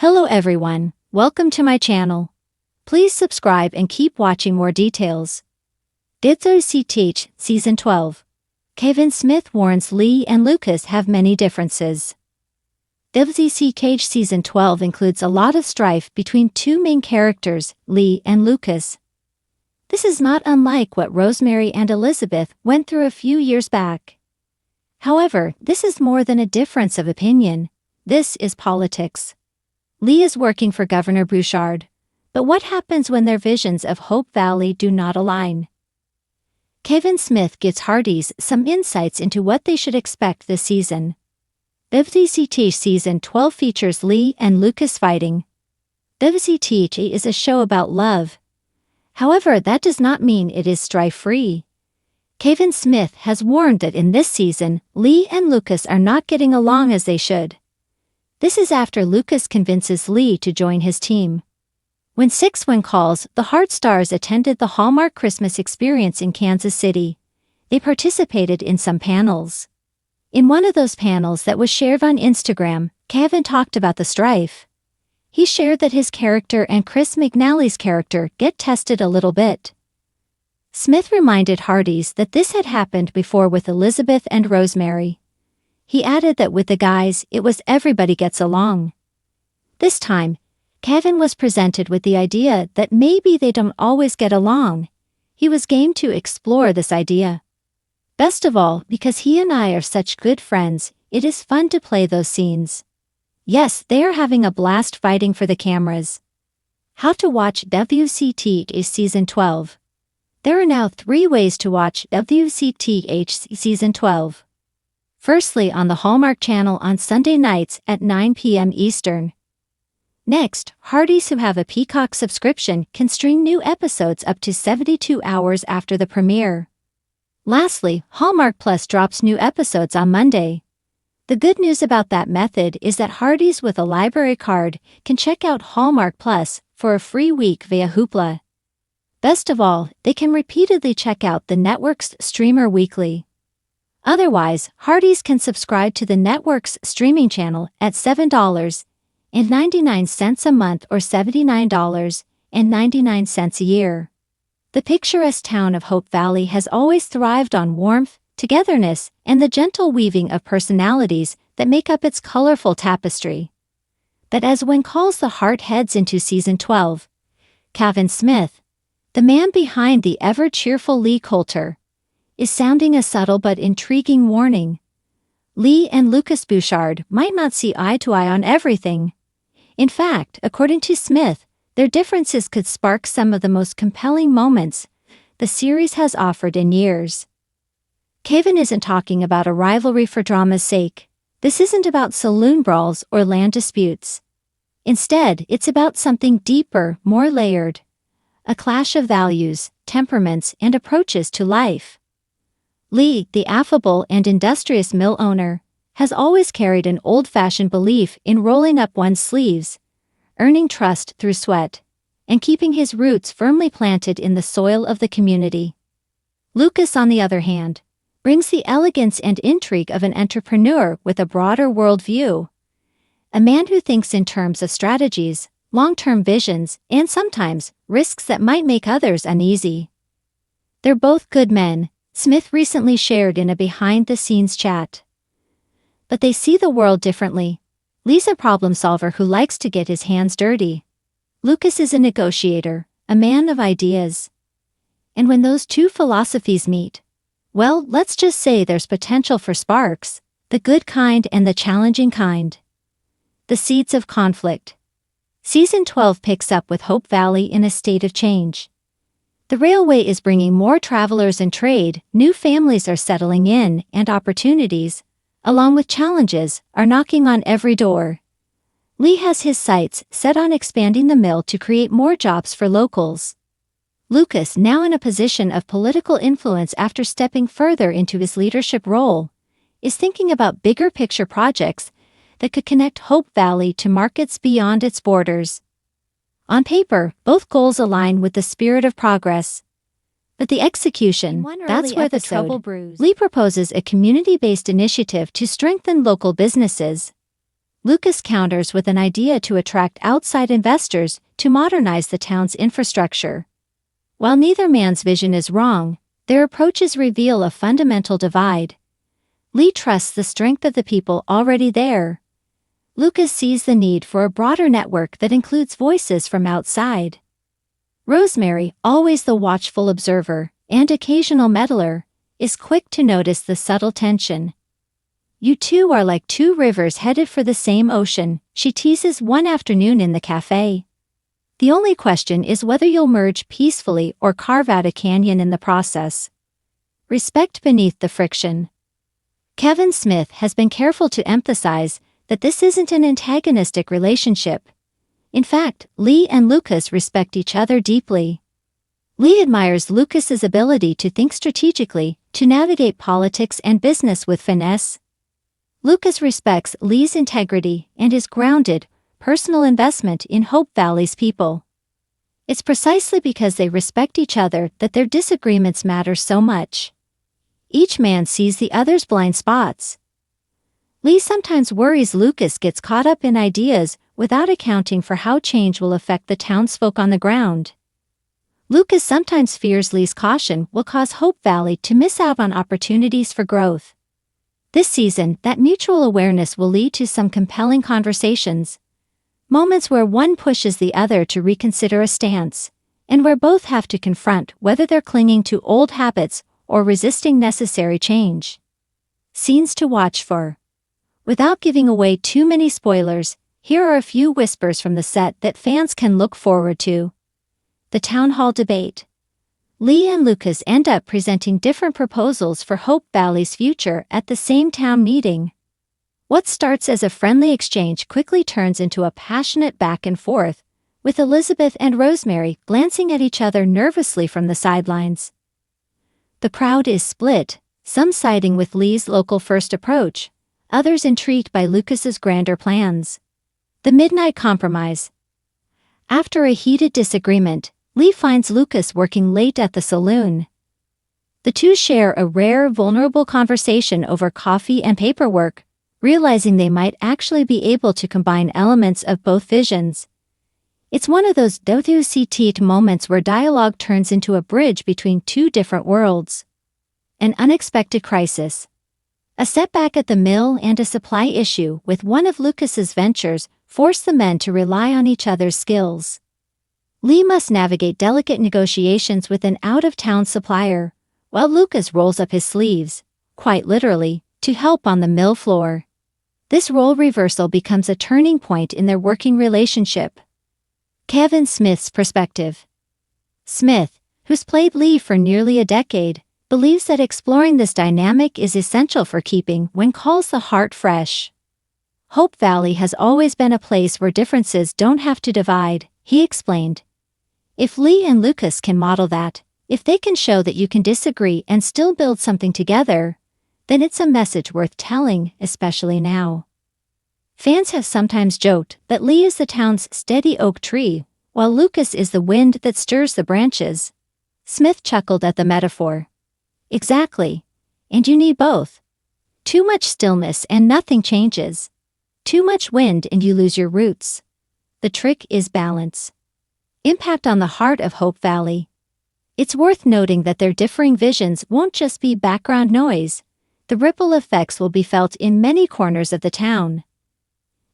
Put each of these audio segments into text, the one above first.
Hello everyone, welcome to my channel. Please subscribe and keep watching more details. WCTH Season 12. Kavan Smith warns Lee and Lucas have many differences. WCTH Season 12 includes a lot of strife between two main characters, Lee and Lucas. This is not unlike what Rosemary and Elizabeth went through a few years back. However, this is more than a difference of opinion. This is politics. Lee is working for Governor Bouchard, but what happens when their visions of Hope Valley do not align? Kavan Smith gives Hardys some insights into what they should expect this season. WCTH Season 12 features Lee and Lucas fighting. WCTH is a show about love. However, that does not mean it is strife-free. Kavan Smith has warned that in this season, Lee and Lucas are not getting along as they should. This is after Lucas convinces Lee to join his team. When 6-1 calls, the Hart Stars attended the Hallmark Christmas Experience in Kansas City. They participated in some panels. In one of those panels that was shared on Instagram, Kavan talked about the strife. He shared that his character and Chris McNally's character get tested a little bit. Smith reminded Hardys that this had happened before with Elizabeth and Rosemary. He added that with the guys, it was everybody gets along. This time, Kavan was presented with the idea that maybe they don't always get along. He was game to explore this idea. Best of all, because he and I are such good friends, it is fun to play those scenes. Yes, they are having a blast fighting for the cameras. How to watch WCTH Season 12. There are now 3 ways to watch WCTH Season 12. Firstly, on the Hallmark Channel on Sunday nights at 9 p.m. Eastern. Next, Hardys who have a Peacock subscription can stream new episodes up to 72 hours after the premiere. Lastly, Hallmark Plus drops new episodes on Monday. The good news about that method is that Hardys with a library card can check out Hallmark Plus for a free week via Hoopla. Best of all, they can repeatedly check out the network's streamer weekly. Otherwise, Hardys can subscribe to the network's streaming channel at $7.99 a month or $79.99 a year. The picturesque town of Hope Valley has always thrived on warmth, togetherness, and the gentle weaving of personalities that make up its colorful tapestry. But as when calls the Hart heads into Season 12, Kavan Smith, the man behind the ever-cheerful Lee Coulter, is sounding a subtle but intriguing warning. Lee and Lucas Bouchard might not see eye to eye on everything. In fact, according to Smith, their differences could spark some of the most compelling moments the series has offered in years. Kavan isn't talking about a rivalry for drama's sake. This isn't about saloon brawls or land disputes. Instead, it's about something deeper, more layered. A clash of values, temperaments, and approaches to life. Lee, the affable and industrious mill owner, has always carried an old-fashioned belief in rolling up one's sleeves, earning trust through sweat, and keeping his roots firmly planted in the soil of the community. Lucas, on the other hand, brings the elegance and intrigue of an entrepreneur with a broader worldview. A man who thinks in terms of strategies, long-term visions, and sometimes risks that might make others uneasy. They're both good men, Smith recently shared in a behind-the-scenes chat. But they see the world differently. Lee's a problem solver who likes to get his hands dirty. Lucas is a negotiator, a man of ideas. And when those two philosophies meet, well, let's just say there's potential for sparks, the good kind and the challenging kind. The seeds of conflict. Season 12 picks up with Hope Valley in a state of change. The railway is bringing more travelers and trade, new families are settling in, and opportunities, along with challenges, are knocking on every door. Lee has his sights set on expanding the mill to create more jobs for locals. Lucas, now in a position of political influence after stepping further into his leadership role, is thinking about bigger picture projects that could connect Hope Valley to markets beyond its borders. On paper, both goals align with the spirit of progress. But the execution, that's where the trouble brews. Lee proposes a community-based initiative to strengthen local businesses. Lucas counters with an idea to attract outside investors to modernize the town's infrastructure. While neither man's vision is wrong, their approaches reveal a fundamental divide. Lee trusts the strength of the people already there. Lucas sees the need for a broader network that includes voices from outside. Rosemary, always the watchful observer and occasional meddler, is quick to notice the subtle tension. "You two are like two rivers headed for the same ocean," she teases one afternoon in the cafe. "The only question is whether you'll merge peacefully or carve out a canyon in the process." Respect beneath the friction. Kevin Smith has been careful to emphasize that this isn't an antagonistic relationship. In fact, Lee and Lucas respect each other deeply. Lee admires Lucas's ability to think strategically, to navigate politics and business with finesse. Lucas respects Lee's integrity and his grounded, personal investment in Hope Valley's people. It's precisely because they respect each other that their disagreements matter so much. Each man sees the other's blind spots. Lee sometimes worries Lucas gets caught up in ideas without accounting for how change will affect the townsfolk on the ground. Lucas sometimes fears Lee's caution will cause Hope Valley to miss out on opportunities for growth. This season, that mutual awareness will lead to some compelling conversations. Moments where one pushes the other to reconsider a stance, and where both have to confront whether they're clinging to old habits or resisting necessary change. Scenes to watch for. Without giving away too many spoilers, here are a few whispers from the set that fans can look forward to. The town hall debate. Lee and Lucas end up presenting different proposals for Hope Valley's future at the same town meeting. What starts as a friendly exchange quickly turns into a passionate back and forth, with Elizabeth and Rosemary glancing at each other nervously from the sidelines. The crowd is split, some siding with Lee's local-first approach, others intrigued by Lucas's grander plans. The midnight compromise. After a heated disagreement, Lee finds Lucas working late at the saloon. The two share a rare, vulnerable conversation over coffee and paperwork, realizing they might actually be able to combine elements of both visions. It's one of those WCTH moments where dialogue turns into a bridge between two different worlds. An unexpected crisis. A setback at the mill and a supply issue with one of Lucas's ventures force the men to rely on each other's skills. Lee must navigate delicate negotiations with an out-of-town supplier, while Lucas rolls up his sleeves, quite literally, to help on the mill floor. This role reversal becomes a turning point in their working relationship. Kevin Smith's perspective. Smith, who's played Lee for nearly a decade, believes that exploring this dynamic is essential for keeping When Calls the Heart fresh. Hope Valley has always been a place where differences don't have to divide, he explained. If Lee and Lucas can model that, if they can show that you can disagree and still build something together, then it's a message worth telling, especially now. Fans have sometimes joked that Lee is the town's steady oak tree, while Lucas is the wind that stirs the branches. Smith chuckled at the metaphor. Exactly. And you need both. Too much stillness and nothing changes. Too much wind and you lose your roots. The trick is balance. Impact on the heart of Hope Valley. It's worth noting that their differing visions won't just be background noise. The ripple effects will be felt in many corners of the town.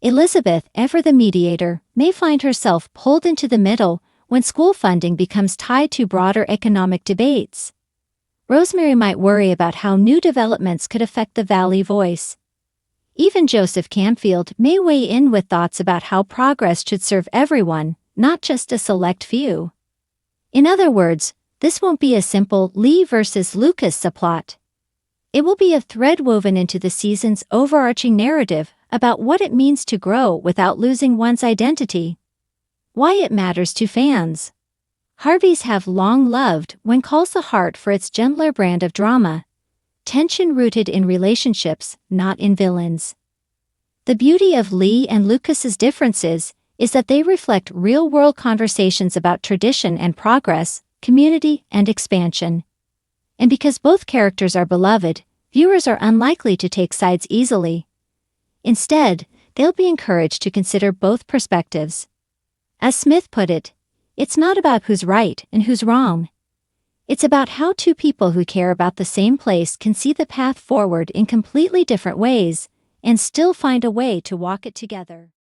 Elizabeth, ever the mediator, may find herself pulled into the middle when school funding becomes tied to broader economic debates. Rosemary might worry about how new developments could affect the Valley voice. Even Joseph Camfield may weigh in with thoughts about how progress should serve everyone, not just a select few. In other words, this won't be a simple Lee versus Lucas subplot. It will be a thread woven into the season's overarching narrative about what it means to grow without losing one's identity. Why it matters to fans. Harveys have long loved When Calls the Heart for its gentler brand of drama. Tension rooted in relationships, not in villains. The beauty of Lee and Lucas's differences is that they reflect real-world conversations about tradition and progress, community and expansion. And because both characters are beloved, viewers are unlikely to take sides easily. Instead, they'll be encouraged to consider both perspectives. As Smith put it, it's not about who's right and who's wrong. It's about how two people who care about the same place can see the path forward in completely different ways and still find a way to walk it together.